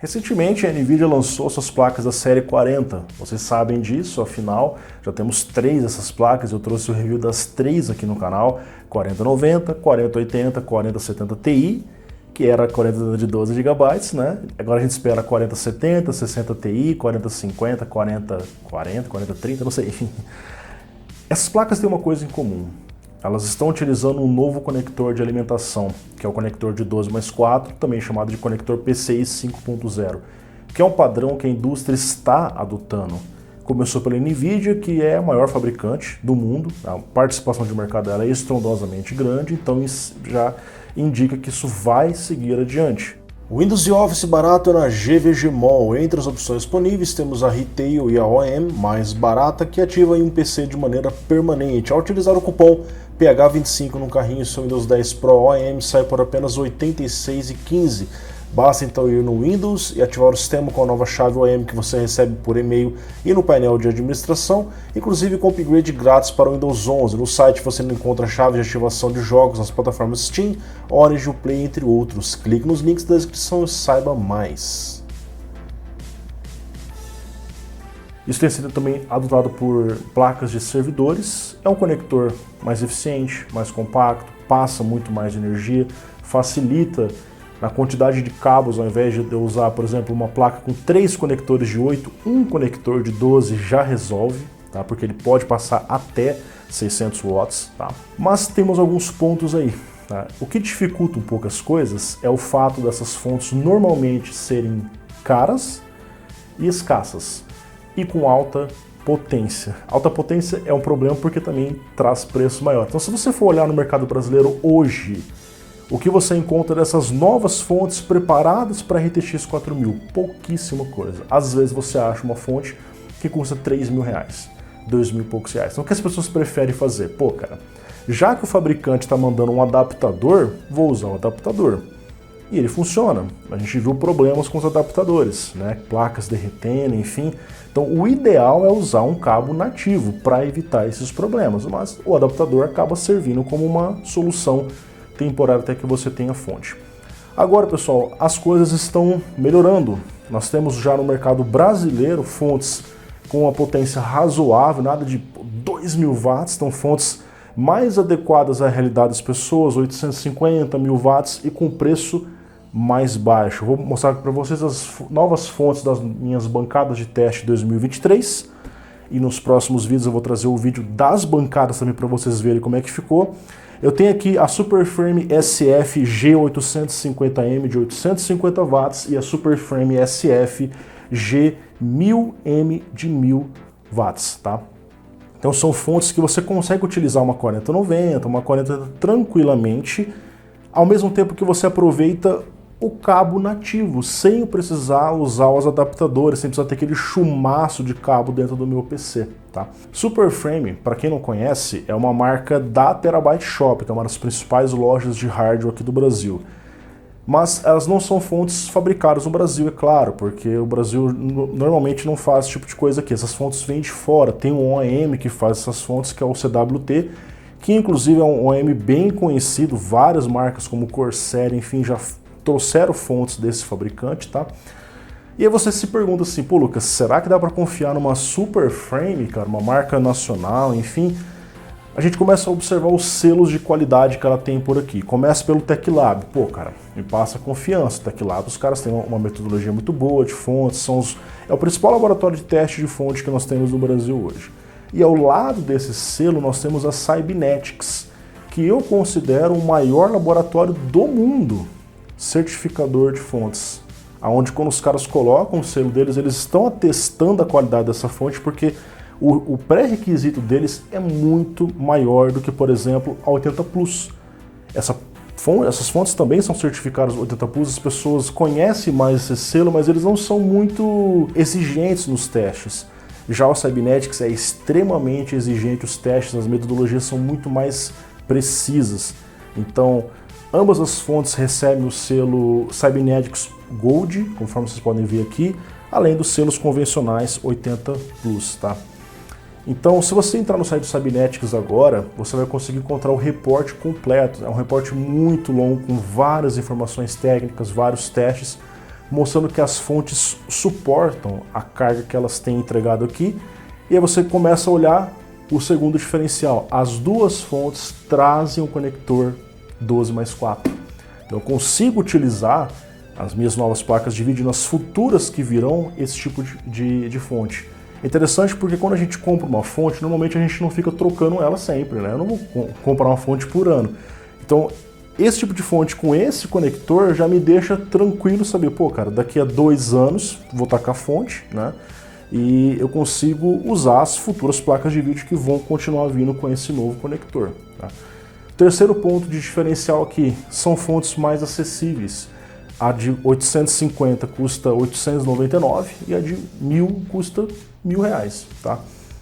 Recentemente, a NVIDIA lançou suas placas da série 40. Vocês sabem disso, afinal, já temos 3 dessas placas. Eu trouxe o review das 3 aqui no canal: 4090, 4080, 4070 Ti, que era 40 de 12 GB, né? Agora a gente espera 4070, 60 Ti, 4050, 4040, 4030, não sei, enfim. Essas placas têm uma coisa em comum. Elas estão utilizando um novo conector de alimentação, que é o conector de 12+4, também chamado de conector PCI 5.0, que é um padrão que a indústria está adotando. Começou pela NVIDIA, que é a maior fabricante do mundo, a participação de mercado dela é estrondosamente grande, então isso já indica que isso vai seguir adiante. O Windows e Office barato é na GVG Mall. Entre as opções disponíveis temos a Retail e a OEM mais barata, que ativa em um PC de maneira permanente. Ao utilizar o cupom PH25 no carrinho, seu Windows 10 Pro OEM sai por apenas R$ 86,15. Basta então ir no Windows e ativar o sistema com a nova chave OEM que você recebe por e-mail e no painel de administração, inclusive com upgrade grátis para o Windows 11. No site você não encontra a chave de ativação de jogos nas plataformas Steam, Orange, Uplay, entre outros. Clique nos links da descrição e saiba mais. Isso tem sido também adotado por placas de servidores. É um conector mais eficiente, mais compacto, passa muito mais energia, facilita na quantidade de cabos. Ao invés de eu usar, por exemplo, uma placa com 3 conectores de 8, um conector de 12 já resolve, tá? Porque ele pode passar até 600 watts. Tá? Mas temos alguns pontos aí. Tá? O que dificulta um pouco as coisas é o fato dessas fontes normalmente serem caras e escassas, e com alta potência. Alta potência é um problema porque também traz preço maior. Então, se você for olhar no mercado brasileiro hoje, o que você encontra dessas novas fontes preparadas para RTX 4000? Pouquíssima coisa. Às vezes você acha uma fonte que custa R$3.000, R$2.000 e poucos reais. Então o que as pessoas preferem fazer? Pô, cara, já que o fabricante está mandando um adaptador, vou usar um adaptador. E ele funciona. A gente viu problemas com os adaptadores, né? Placas derretendo, enfim. Então o ideal é usar um cabo nativo para evitar esses problemas, mas o adaptador acaba servindo como uma solução temporária até que você tenha fonte. Agora, pessoal, as coisas estão melhorando. Nós temos já no mercado brasileiro fontes com uma potência razoável, nada de 2.000 watts, então fontes mais adequadas à realidade das pessoas, 850, 1.000 watts e com preço mais baixo. Vou mostrar para vocês as novas fontes das minhas bancadas de teste 2023 e nos próximos vídeos eu vou trazer o vídeo das bancadas também para vocês verem como é que ficou. Eu tenho aqui a Superframe SF G850M de 850 watts e a Superframe SF G1000M de 1.000 watts, tá? Então são fontes que você consegue utilizar uma 4090, uma 4080 tranquilamente, ao mesmo tempo que você aproveita o cabo nativo, sem precisar usar os adaptadores, sem precisar ter aquele chumaço de cabo dentro do meu PC. Tá? Superframe, para quem não conhece, é uma marca da Terabyte Shop, que é uma das principais lojas de hardware aqui do Brasil. Mas elas não são fontes fabricadas no Brasil, é claro, porque o Brasil normalmente não faz esse tipo de coisa aqui. Essas fontes vêm de fora. Tem um OEM que faz essas fontes, que é o CWT, que inclusive é um OEM bem conhecido, várias marcas como Corsair, enfim, já trouxeram fontes desse fabricante, tá? E aí você se pergunta assim, pô, Lucas, será que dá para confiar numa Superframe, cara, uma marca nacional, enfim? A gente começa a observar os selos de qualidade que ela tem por aqui. Começa pelo TechLab, pô, cara, me passa confiança. TechLab, os caras têm uma metodologia muito boa de fontes, é o principal laboratório de teste de fonte que nós temos no Brasil hoje. E ao lado desse selo nós temos a Cybernetics, que eu considero o maior laboratório do mundo certificador de fontes, aonde quando os caras colocam o selo deles, eles estão atestando a qualidade dessa fonte, porque o pré-requisito deles é muito maior do que, por exemplo, a 80 Plus. Essas fontes também são certificadas 80 Plus, as pessoas conhecem mais esse selo, mas eles não são muito exigentes nos testes. Já o Cybernetics é extremamente exigente, os testes, as metodologias são muito mais precisas. Então, ambas as fontes recebem o selo Cybernetics Gold, conforme vocês podem ver aqui, além dos selos convencionais 80 Plus, tá? Então, se você entrar no site do Cybernetics agora, você vai conseguir encontrar o reporte completo. É um reporte muito longo, com várias informações técnicas, vários testes, mostrando que as fontes suportam a carga que elas têm entregado aqui. E aí você começa a olhar o segundo diferencial. As duas fontes trazem um conector 12+4. Então eu consigo utilizar as minhas novas placas de vídeo nas futuras que virão esse tipo de fonte. É interessante porque quando a gente compra uma fonte, normalmente a gente não fica trocando ela sempre, né? Eu não vou comprar uma fonte por ano. Então, esse tipo de fonte com esse conector já me deixa tranquilo saber, pô, cara, daqui a 2 anos vou tacar a fonte, né? E eu consigo usar as futuras placas de vídeo que vão continuar vindo com esse novo conector. Tá? Terceiro ponto de diferencial aqui, são fontes mais acessíveis. A de 850 custa 899 e a de 1000 custa R$1.000, tá?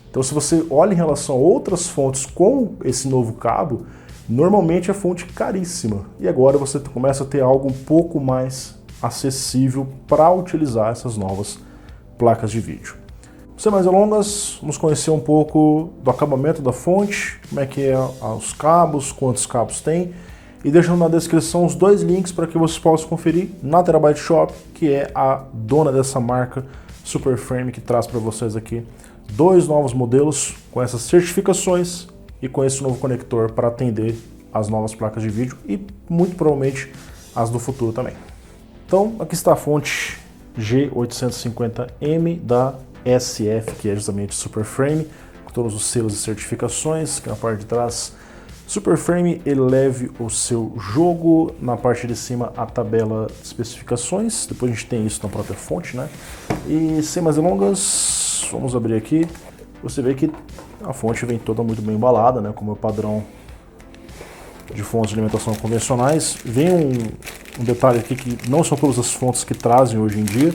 Então se você olha em relação a outras fontes com esse novo cabo, normalmente é fonte caríssima. E agora você começa a ter algo um pouco mais acessível para utilizar essas novas placas de vídeo. Sem mais delongas, vamos conhecer um pouco do acabamento da fonte, como é que é os cabos, quantos cabos tem, e deixando na descrição os 2 links para que vocês possam conferir na Terabyte Shop, que é a dona dessa marca Superframe, que traz para vocês aqui 2 novos modelos com essas certificações e com esse novo conector para atender as novas placas de vídeo e muito provavelmente as do futuro também. Então aqui está a fonte G850M da SF, que é justamente Superframe, com todos os selos e certificações. Aqui na parte de trás, Superframe eleve o seu jogo, na parte de cima a tabela de especificações, depois a gente tem isso na própria fonte, né? E sem mais delongas, vamos abrir aqui, você vê que a fonte vem toda muito bem embalada, né? Como é o padrão de fontes de alimentação convencionais. Vem um detalhe aqui que não são todas as fontes que trazem hoje em dia.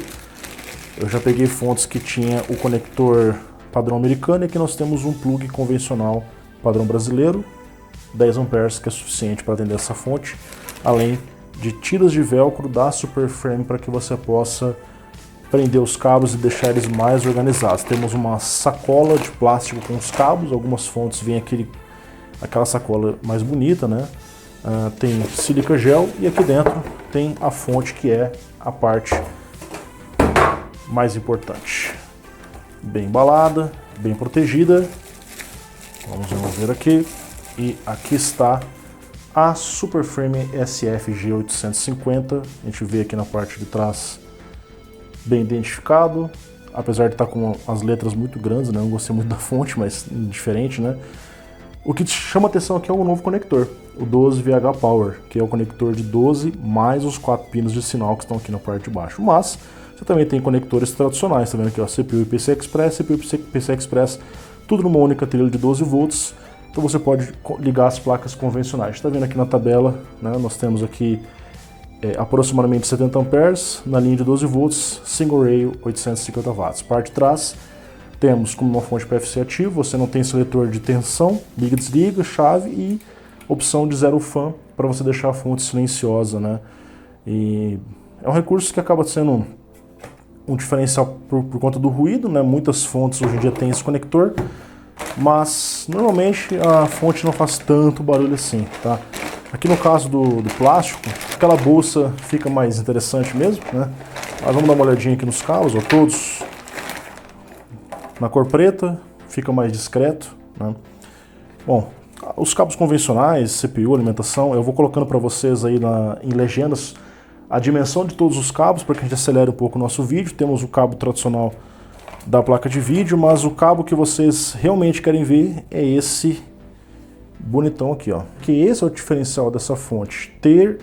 Eu já peguei fontes que tinha o conector padrão americano e aqui nós temos um plug convencional padrão brasileiro, 10 amperes, que é suficiente para atender essa fonte, além de tiras de velcro da Superframe para que você possa prender os cabos e deixar eles mais organizados. Temos uma sacola de plástico com os cabos, algumas fontes vêm aquela sacola mais bonita, né? Tem sílica gel e aqui dentro tem a fonte, que é a parte mais importante. Bem embalada, bem protegida. Vamos ver aqui. E aqui está a Superframe SF G850. A gente vê aqui na parte de trás bem identificado, apesar de estar com as letras muito grandes, né? Eu não gostei muito da fonte, mas diferente, né? O que chama atenção aqui é o novo conector, o 12VH Power, que é o conector de 12 mais os 4 pinos de sinal que estão aqui na parte de baixo. Mas você também tem conectores tradicionais, tá vendo aqui, ó, CPU e PCI Express, CPU e PCI Express, tudo numa única trilha de 12 volts. Então você pode ligar as placas convencionais. Está vendo aqui na tabela, né, nós temos aqui aproximadamente 70 amperes na linha de 12 volts, single rail 850 watts. Parte de trás temos como uma fonte PFC ativo, você não tem seletor de tensão, liga, desliga, chave e opção de zero fan para você deixar a fonte silenciosa, né? E é um recurso que acaba sendo um diferencial por conta do ruído, né? Muitas fontes hoje em dia têm esse conector, mas normalmente a fonte não faz tanto barulho assim, tá? Aqui no caso do plástico, aquela bolsa fica mais interessante mesmo, né? Mas vamos dar uma olhadinha aqui nos cabos, ó, todos na cor preta, fica mais discreto, né? Bom, os cabos convencionais, CPU, alimentação, eu vou colocando para vocês aí em legendas a dimensão de todos os cabos para que a gente acelere um pouco o nosso vídeo. Temos o cabo tradicional da placa de vídeo, mas o cabo que vocês realmente querem ver é esse bonitão aqui, ó. Que esse é o diferencial dessa fonte, ter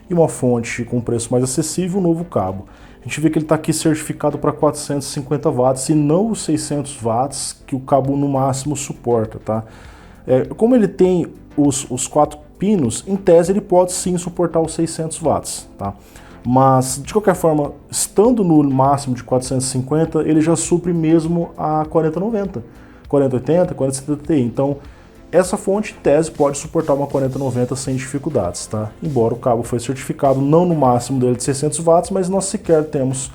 uma fonte com preço mais acessível, um novo cabo. A gente vê que ele está aqui certificado para 450 watts e não os 600 watts que o cabo no máximo suporta, tá? Como ele tem os 4 pinos, em tese ele pode sim suportar os 600 watts, tá? Mas, de qualquer forma, estando no máximo de 450, ele já supre mesmo a 4090, 4080, 4070 Ti. Então, essa fonte, em tese, pode suportar uma 4090 sem dificuldades, tá? Embora o cabo foi certificado não no máximo dele de 600 watts, mas nós sequer temos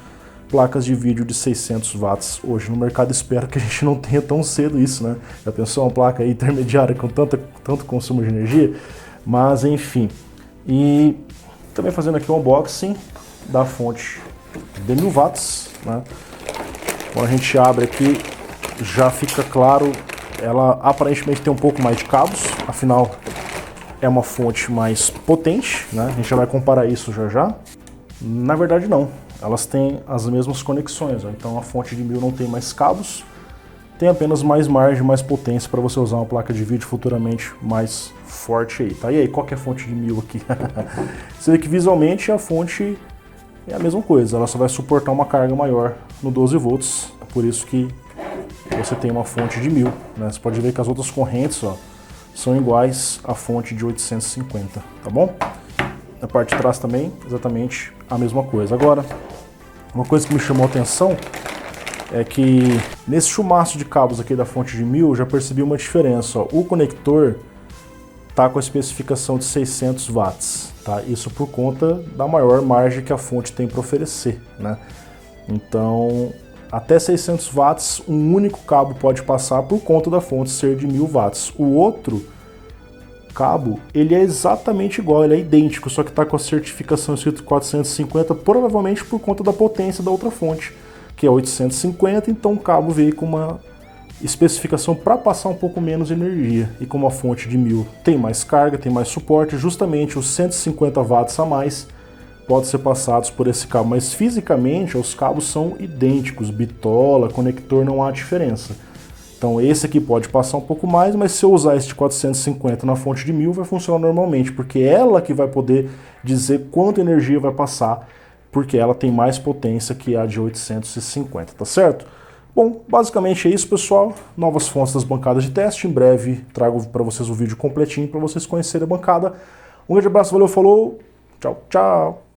placas de vídeo de 600 watts hoje no mercado. Espero que a gente não tenha tão cedo isso, né? Já pensou uma placa aí intermediária com tanto consumo de energia? Mas, enfim. E também fazendo aqui um unboxing da fonte de 1000 watts, né? Quando a gente abre aqui, já fica claro, ela aparentemente tem um pouco mais de cabos, afinal é uma fonte mais potente, né? A gente já vai comparar isso já já. Na verdade não, elas têm as mesmas conexões, ó. Então a fonte de 1000 não tem mais cabos, tem apenas mais margem, mais potência para você usar uma placa de vídeo futuramente mais forte aí, tá? E aí, qual que é a fonte de 1000 aqui? Você vê que visualmente a fonte é a mesma coisa, ela só vai suportar uma carga maior no 12 volts, por isso que você tem uma fonte de 1000, né? Você pode ver que as outras correntes, ó, são iguais à fonte de 850, tá bom? Na parte de trás também, exatamente a mesma coisa. Agora, uma coisa que me chamou a atenção é que nesse chumaço de cabos aqui da fonte de 1000, eu já percebi uma diferença, ó. O conector tá com a especificação de 600 watts, tá? Isso por conta da maior margem que a fonte tem para oferecer, né? Então, até 600 watts, um único cabo pode passar por conta da fonte ser de 1000 watts. O outro cabo, ele é exatamente igual, ele é idêntico, só que está com a certificação escrito 450, provavelmente por conta da potência da outra fonte, que é 850, então o cabo veio com uma especificação para passar um pouco menos energia. E como a fonte de 1000 tem mais carga, tem mais suporte, justamente os 150 watts a mais podem ser passados por esse cabo, mas fisicamente os cabos são idênticos, bitola, conector, não há diferença. Então esse aqui pode passar um pouco mais, mas se eu usar este 450 na fonte de 1000 vai funcionar normalmente, porque é ela que vai poder dizer quanta energia vai passar, porque ela tem mais potência que a de 850, tá certo? Bom, basicamente é isso, pessoal. Novas fontes das bancadas de teste. Em breve trago para vocês o vídeo completinho para vocês conhecerem a bancada. Um grande abraço, valeu, falou, tchau, tchau!